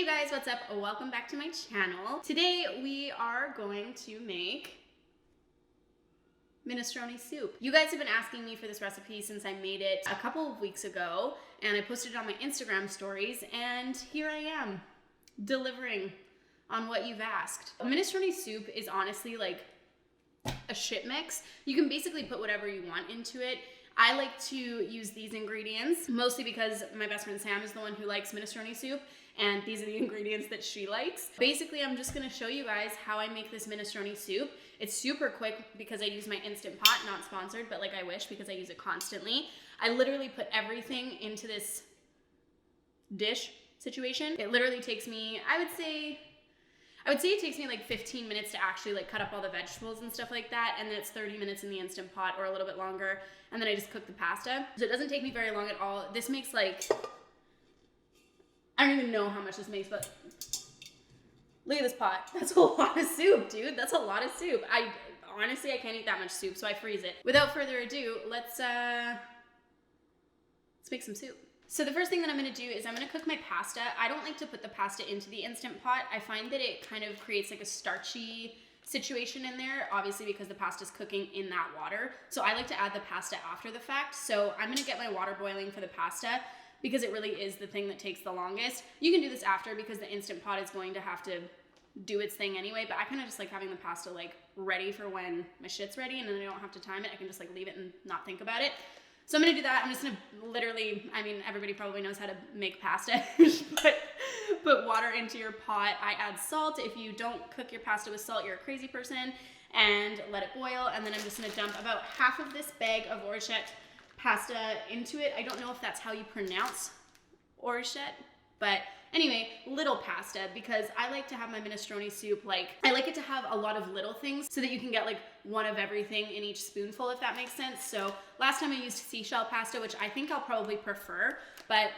Hey guys, what's up? Welcome back to my channel. Today we are going to make minestrone soup. You guys have been asking me for this recipe since I made it a couple of weeks ago, and I posted it on my Instagram stories, and here I am delivering on what you've asked. Minestrone soup is honestly like a shit mix. You can basically put whatever you want into it. I like to use these ingredients mostly because my best friend Sam is the one who likes minestrone soup, and these are the ingredients that she likes. Basically, I'm just gonna show you guys how I make this minestrone soup. It's super quick because I use my Instant Pot, not sponsored, but like I wish because I use it constantly. I literally put everything into this dish situation. It literally takes me, I would say it takes me like 15 minutes to actually like cut up all the vegetables and stuff like that, and then it's 30 minutes in the Instant Pot or a little bit longer, and then I just cook the pasta. So it doesn't take me very long at all. This makes like, I don't even know how much this makes, but look at this pot. That's a lot of soup, dude. That's a lot of soup. Honestly, I can't eat that much soup, so I freeze it. Without further ado, let's make some soup. So the first thing that I'm gonna do is I'm gonna cook my pasta. I don't like to put the pasta into the Instant Pot. I find that it kind of creates like a starchy situation in there, obviously because the pasta's cooking in that water. So I like to add the pasta after the fact. So I'm gonna get my water boiling for the pasta because it really is the thing that takes the longest. You can do this after because the Instant Pot is going to have to do its thing anyway, but I kind of just like having the pasta like ready for when my shit's ready, and then I don't have to time it. I can just like leave it and not think about it. So I'm gonna do that. I'm just gonna literally, I mean, everybody probably knows how to make pasta. Put water into your pot. I add salt. If you don't cook your pasta with salt, you're a crazy person. And let it boil. And then I'm just gonna dump about half of this bag of orchette pasta into it. I don't know if that's how you pronounce orchette, but anyway, little pasta, because I like to have my minestrone soup, like, I like it to have a lot of little things so that you can get like one of everything in each spoonful, if that makes sense. So last time I used seashell pasta, which I think I'll probably prefer, but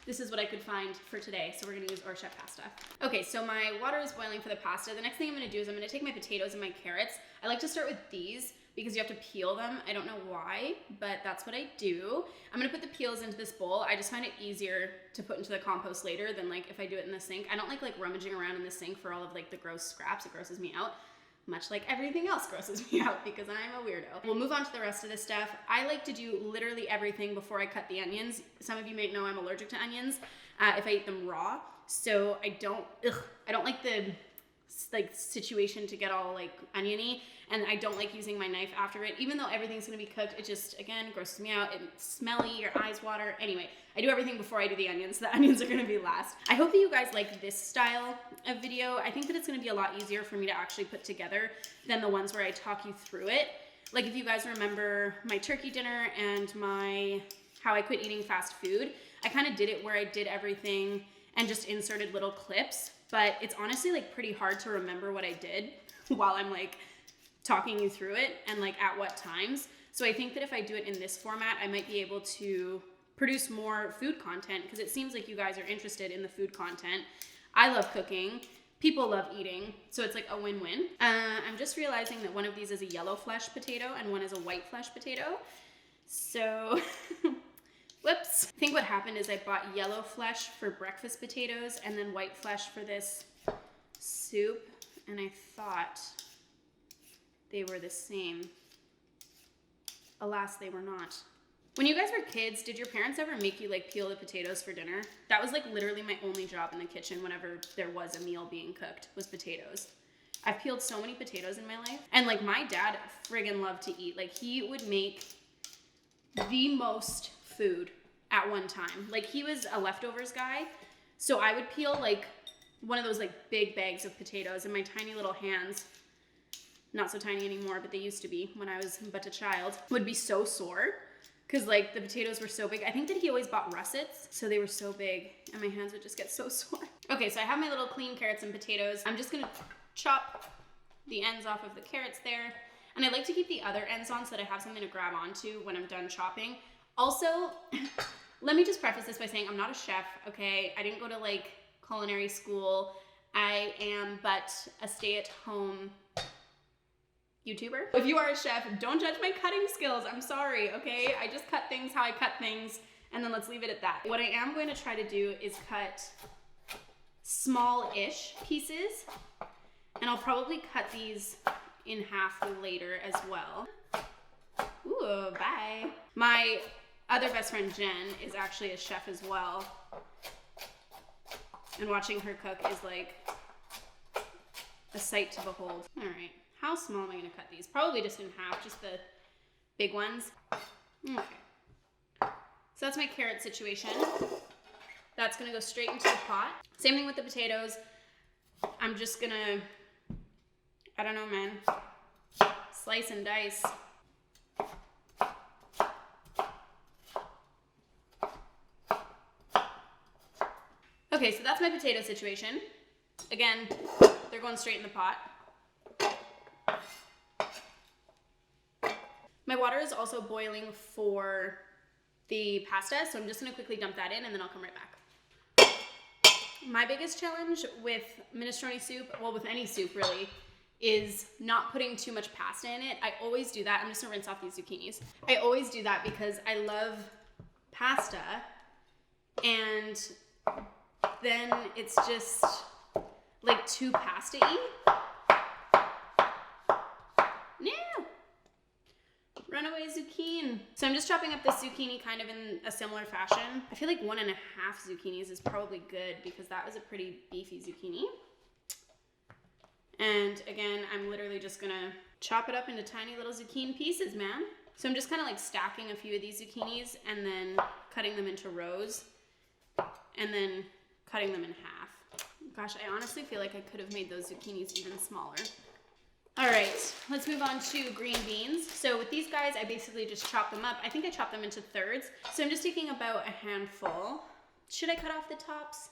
this is what I could find for today. So we're gonna use orchette pasta. Okay, so my water is boiling for the pasta. The next thing I'm gonna do is I'm gonna take my potatoes and my carrots. I like to start with these because you have to peel them. I don't know why, but that's what I do. I'm gonna put the peels into this bowl. I just find it easier to put into the compost later than like if I do it in the sink. I don't like rummaging around in the sink for all of like the gross scraps. It grosses me out, much like everything else grosses me out because I'm a weirdo. We'll move on to the rest of this stuff. I like to do literally everything before I cut the onions. Some of you may know I'm allergic to onions if I eat them raw. So I don't like the situation to get all like oniony, and I don't like using my knife after it. Even though everything's gonna be cooked, it just, again, grosses me out. It's smelly, your eyes water. Anyway, I do everything before I do the onions. The onions are gonna be last. I hope that you guys like this style of video. I think that it's gonna be a lot easier for me to actually put together than the ones where I talk you through it. Like if you guys remember my turkey dinner and my how I quit eating fast food, I kind of did it where I did everything and just inserted little clips, but it's honestly like pretty hard to remember what I did while I'm like talking you through it and like at what times. So I think that if I do it in this format, I might be able to produce more food content because it seems like you guys are interested in the food content. I love cooking. People love eating. So it's like a win-win. I'm just realizing that one of these is a yellow flesh potato and one is a white flesh potato. So whoops. I think what happened is I bought yellow flesh for breakfast potatoes and then white flesh for this soup, and I thought they were the same. Alas, they were not. When you guys were kids, did your parents ever make you like peel the potatoes for dinner? That was like literally my only job in the kitchen whenever there was a meal being cooked, was potatoes. I've peeled so many potatoes in my life. And like my dad friggin' loved to eat. Like he would make the most food at one time. Like he was a leftovers guy. So I would peel like one of those like big bags of potatoes, and my tiny little hands, not so tiny anymore, but they used to be when I was but a child, would be so sore because like the potatoes were so big. I think that he always bought russets, so they were so big and my hands would just get so sore. Okay, so I have my little clean carrots and potatoes. I'm just gonna chop the ends off of the carrots there. And I like to keep the other ends on so that I have something to grab onto when I'm done chopping. Also, let me just preface this by saying I'm not a chef, okay? I didn't go to like culinary school. I am but a stay-at-home YouTuber. If you are a chef, don't judge my cutting skills. I'm sorry, okay? I just cut things how I cut things, and then let's leave it at that. What I am going to try to do is cut small-ish pieces. And I'll probably cut these in half later as well. Ooh, bye. My other best friend Jen is actually a chef as well. And watching her cook is like a sight to behold. All right, how small am I gonna cut these? Probably just in half, just the big ones. Okay, so that's my carrot situation. That's gonna go straight into the pot. Same thing with the potatoes. I'm just gonna, I don't know, man, slice and dice. Okay, so that's my potato situation. Again, they're going straight in the pot. My water is also boiling for the pasta, so I'm just gonna quickly dump that in and then I'll come right back. My biggest challenge with minestrone soup, well, with any soup really, is not putting too much pasta in it. I always do that. I'm just gonna rinse off these zucchinis. I always do that because I love pasta, and then it's just like too pasta-y. No! Runaway zucchini. So I'm just chopping up this zucchini kind of in a similar fashion. I feel like 1.5 zucchinis is probably good because that was a pretty beefy zucchini. And again, I'm literally just gonna chop it up into tiny little zucchini pieces, man. So I'm just kind of like stacking a few of these zucchinis and then cutting them into rows and then cutting them in half. Gosh, I honestly feel like I could have made those zucchinis even smaller. All right, let's move on to green beans. So with these guys, I basically just chop them up. I think I chopped them into thirds. So I'm just taking about a handful. Should I cut off the tops?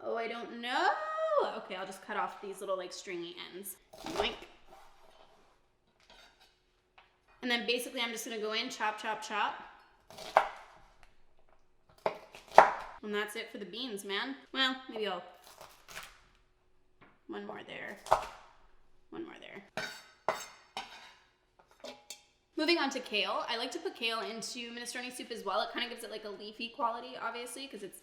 Oh, I don't know. Okay, I'll just cut off these little like stringy ends. Yoink. And then basically I'm just gonna go in, chop, chop, chop. And that's it for the beans, man. Well, maybe I'll, one more there. One more there. Moving on to kale. I like to put kale into minestrone soup as well. It kind of gives it like a leafy quality, obviously, because it's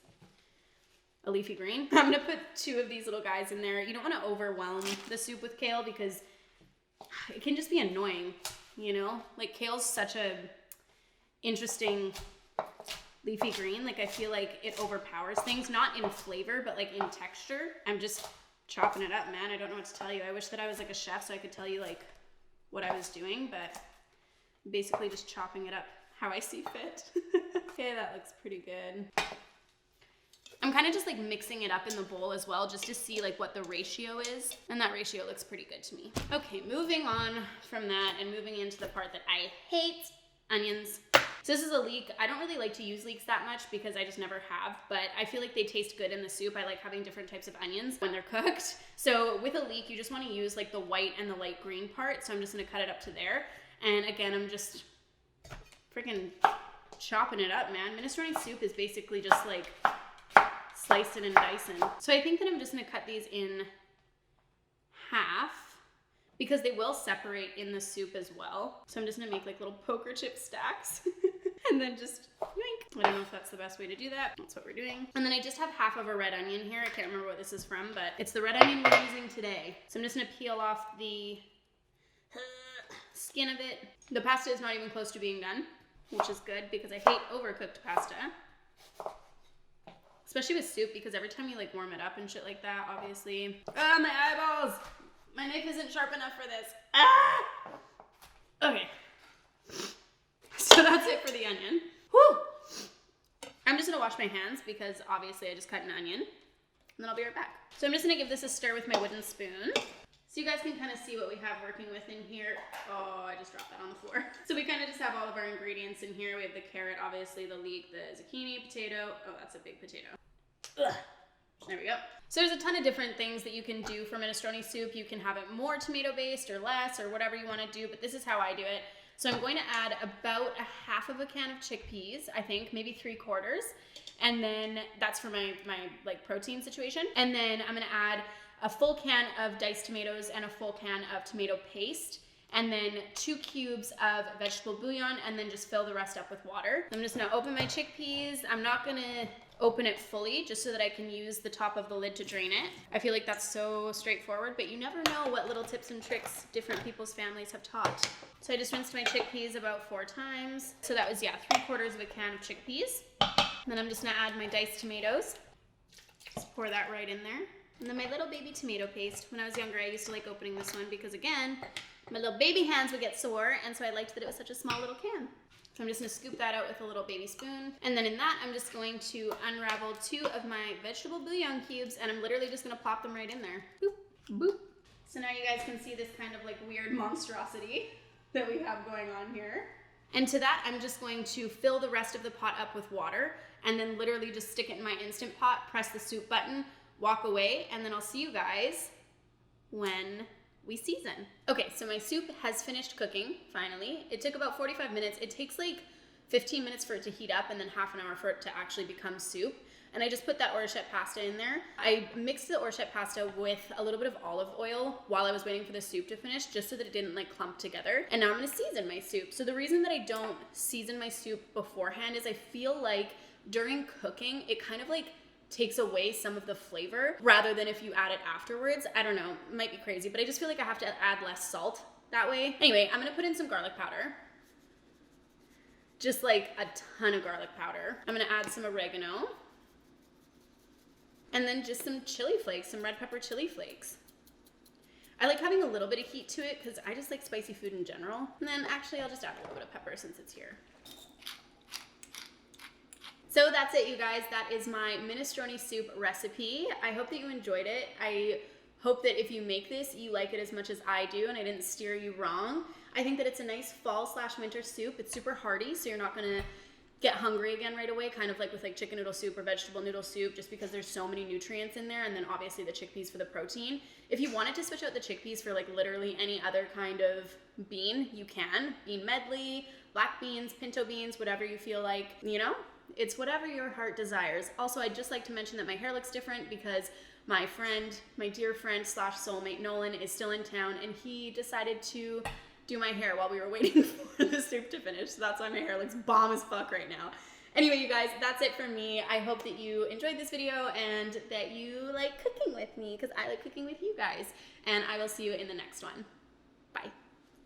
a leafy green. I'm gonna put 2 of these little guys in there. You don't wanna overwhelm the soup with kale because it can just be annoying, you know? Like kale's such a interesting leafy green. Like I feel like it overpowers things, not in flavor, but like in texture. I'm just chopping it up, man. I don't know what to tell you. I wish that I was like a chef so I could tell you like what I was doing, but basically just chopping it up how I see fit. Okay, that looks pretty good. I'm kind of just like mixing it up in the bowl as well just to see like what the ratio is, and that ratio looks pretty good to me. Okay, moving on from that and moving into the part that I hate, onions. So this is a leek. I don't really like to use leeks that much because I just never have, but I feel like they taste good in the soup. I like having different types of onions when they're cooked. So with a leek, you just want to use like the white and the light green part. So I'm just going to cut it up to there. And again, I'm just freaking chopping it up, man. Minestrone soup is basically just like slicing and dicing. So I think that I'm just going to cut these in half, because they will separate in the soup as well. So I'm just gonna make like little poker chip stacks and then just yoink. I don't know if that's the best way to do that. That's what we're doing. And then I just have half of a red onion here. I can't remember what this is from, but it's the red onion we're using today. So I'm just gonna peel off the skin of it. The pasta is not even close to being done, which is good because I hate overcooked pasta. Especially with soup, because every time you like warm it up and shit like that, obviously. Ah, my eyeballs! My knife isn't sharp enough for this. Ah! Okay. So that's it for the onion. Whew! I'm just gonna wash my hands because obviously I just cut an onion. And then I'll be right back. So I'm just gonna give this a stir with my wooden spoon. So you guys can kind of see what we have working with in here. Oh, I just dropped that on the floor. So we kind of just have all of our ingredients in here. We have the carrot, obviously, the leek, the zucchini, potato. Oh, that's a big potato. Ugh. There we go. So there's a ton of different things that you can do for minestrone soup. You can have it more tomato based or less or whatever you want to do, but this is how I do it. So I'm going to add about a half of a can of chickpeas, I think, maybe 3/4. And then that's for my like protein situation. And then I'm going to add a full can of diced tomatoes and a full can of tomato paste. And then 2 cubes of vegetable bouillon, and then just fill the rest up with water. I'm just gonna open my chickpeas. I'm not gonna open it fully just so that I can use the top of the lid to drain it. I feel like that's so straightforward, but you never know what little tips and tricks different people's families have taught. So I just rinsed my chickpeas about 4 times. So that was, yeah, 3/4 of a can of chickpeas. And then I'm just gonna add my diced tomatoes. Just pour that right in there. And then my little baby tomato paste. When I was younger, I used to like opening this one because, again, my little baby hands would get sore, and so I liked that it was such a small little can. So I'm just gonna scoop that out with a little baby spoon. And then in that, I'm just going to unravel 2 of my vegetable bouillon cubes, and I'm literally just gonna plop them right in there. Boop, boop. So now you guys can see this kind of like weird monstrosity that we have going on here. And to that, I'm just going to fill the rest of the pot up with water, and then literally just stick it in my Instant Pot, press the soup button, walk away, and then I'll see you guys when we season. Okay, so my soup has finished cooking, finally. It took about 45 minutes. It takes like 15 minutes for it to heat up and then half an hour for it to actually become soup. And I just put that orchette pasta in there. I mixed the orchette pasta with a little bit of olive oil while I was waiting for the soup to finish, just so that it didn't like clump together. And now I'm gonna season my soup. So the reason that I don't season my soup beforehand is I feel like during cooking, it kind of like takes away some of the flavor rather than if you add it afterwards. I don't know, it might be crazy, but I just feel like I have to add less salt that way. Anyway, I'm gonna put in some garlic powder. Just like a ton of garlic powder. I'm gonna add some oregano. And then just some chili flakes, some red pepper chili flakes. I like having a little bit of heat to it because I just like spicy food in general. And then actually I'll just add a little bit of pepper since it's here. So that's it, you guys. That is my minestrone soup recipe. I hope that you enjoyed it. I hope that if you make this, you like it as much as I do and I didn't steer you wrong. I think that it's a nice fall/winter soup. It's super hearty, so you're not gonna get hungry again right away, kind of like with like chicken noodle soup or vegetable noodle soup, just because there's so many nutrients in there, and then obviously the chickpeas for the protein. If you wanted to switch out the chickpeas for like literally any other kind of bean, you can. Bean medley, black beans, pinto beans, whatever you feel like, you know? It's whatever your heart desires. Also, I'd just like to mention that my hair looks different because my friend, my dear friend / soulmate Nolan is still in town, and he decided to do my hair while we were waiting for the soup to finish. So that's why my hair looks bomb as fuck right now. Anyway, you guys, that's it for me. I hope that you enjoyed this video and that you like cooking with me, because I like cooking with you guys. And I will see you in the next one. Bye.